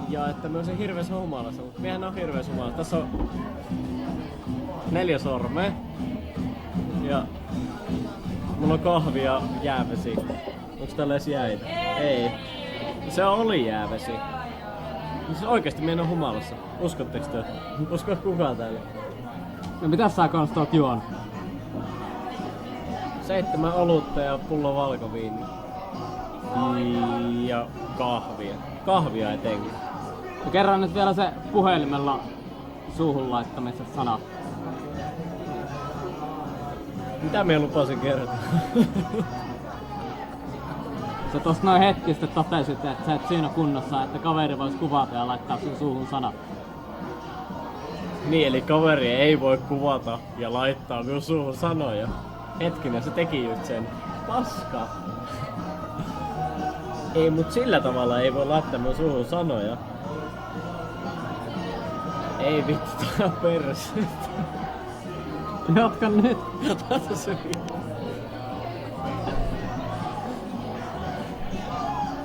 Ja että me olisin hirveässä humalassa, mutta miehän on hirveässä humalassa. Tässä on 4 sormea. Ja mulla on kahvi ja jäävesi. Onks tällä edes jäitä? Ei. Se oli jäävesi. Siis oikeesti mie en oo humalassa. Uskotteko te? Uskoo kukaan täällä? No mitäs sä kans oot juonut? 7 olutta ja pullo valkoviini. Ja kahvia. Kahvia etenkin. Ja kerran nyt vielä se puhelimella suuhun laittamista sana. Mitä mie lupasin kertoa? Sä tossa noin hetki sitten totesit, että sä et siinä kunnossa, että kaveri vois kuvata ja laittaa sun suuhun sanat. Niin, eli kaveri ei voi kuvata ja laittaa minun suuhun sanoja. Hetkinen, se teki just sen. Paska. Ei, mut sillä tavalla ei voi laittaa minun suuhun sanoja. Ei vittu, tää on perse. Jatka nyt. Ota se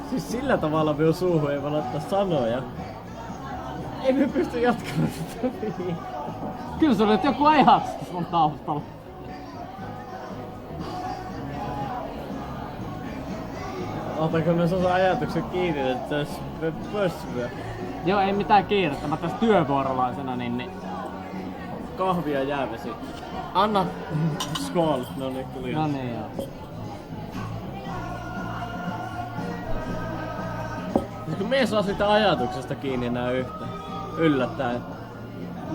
Siis sillä tavalla minun suuhun ei voi laittaa sanoja. Ei me pysty jatkamaan sitä. Kyllä sulla nyt joku ajatus sun taustalla. Otanko me sun ajatuksen kiinni, että jos me pössyä? Joo, ei mitään kiirettä. Mä tässä työvuorolaisena niin... Kahvia ja jäävesi. Anna! Skål! No niin, tuli. No niin joo. Kun me ei saa sitä ajatuksesta kiinni enää yhtä. Yllättäen.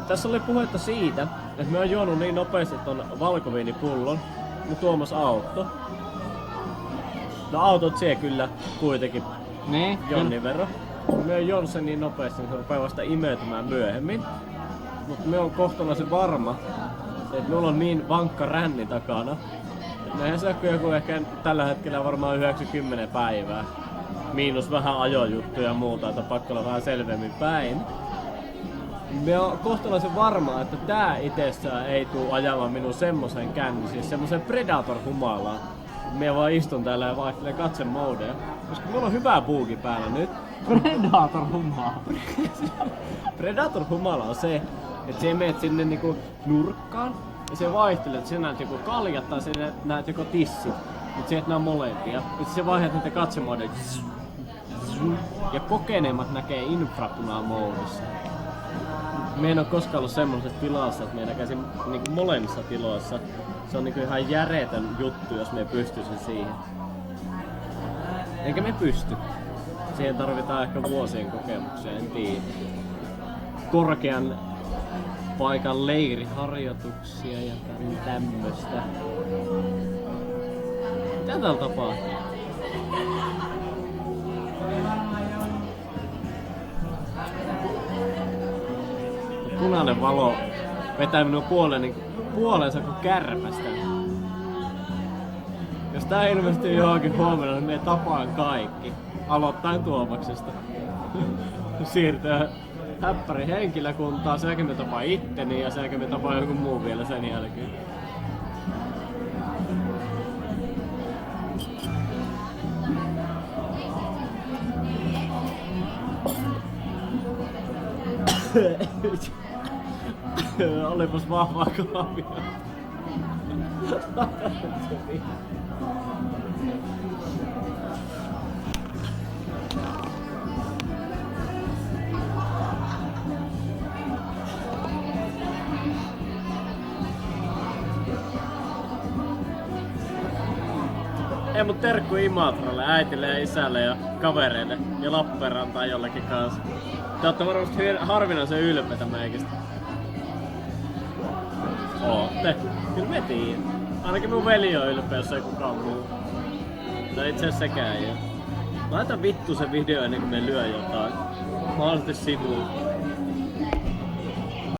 Tässä oli puhetta siitä, että me on juonut niin nopeasti ton valkoviinipullon, mun Tuomas Autto. No autot sie kyllä kuitenkin Niin? jonnin verran. Me on juonut sen niin nopeasti, että se rupeaa vasta imeytymään myöhemmin. Mutta me on kohtalaisen varma, että mulla on niin vankka ränni takana. Näinhän se on joku ehkä tällä hetkellä varmaan 90 päivää. Miinus vähän ajojuttuja ja muuta, että pakko olla vähän selvemmin päin. Me on kohtalaisen varma, että tää itsessään ei tuu ajamaan minun semmosen känni, siis semmosen Predator-humalaan. Me vaan istun täällä ja vaihtelen katsemoodeja. Koska mulla on hyvä buuki päällä nyt. Predator-humala. Predator-humala on se, että sä menet sinne niinku nurkkaan ja se vaihtelet, että sä näet joko kaljat tai sä näet joko tissit. Mut sä et näe molempia. Ja sä vaihdat niitä katsemoodeja. Ja kokeneemmat näkee infrapunaa moodissa. Me en oo koskaan ollut semmosessa tilassa, että me näkäisin niinku molemmissa tiloissa. Se on niinku ihan järjetön juttu, jos me pystyisin siihen. Eikä me pysty. Siihen tarvitaan ehkä vuosien kokemuksia, en tiedä. Korkean paikan leiriharjoituksia ja tämmöstä. Mitä täällä tapahtuu? Punainen valo vetää minun puolensa kuin kärpästä. Jos tää ilmestyy johonkin huomenna, niin me tapaan kaikki. Aloittain Tuomaksesta. Siirtyä häppärin henkilökuntaa, sen jälkeen me tapaa itteni ja sen jälkeen me tapaa joku muu vielä sen jälkeen. Olipas vahvaa kahvia. Ei mut terkku Imatralle, äitille ja isälle ja kavereille ja Lappeenrantaan jollekin kanssa. Te ootte varmasti harvinaisen ylpeitä meikistä. Ootte. Kyllä me tiedän. Ainakin mun veli on ylpeä, jos ei kukaan muu. No itse asiassa sekään ei oo. Laita vittu se video ennen kuin me lyö jotain. Mahdollisesti sivuun.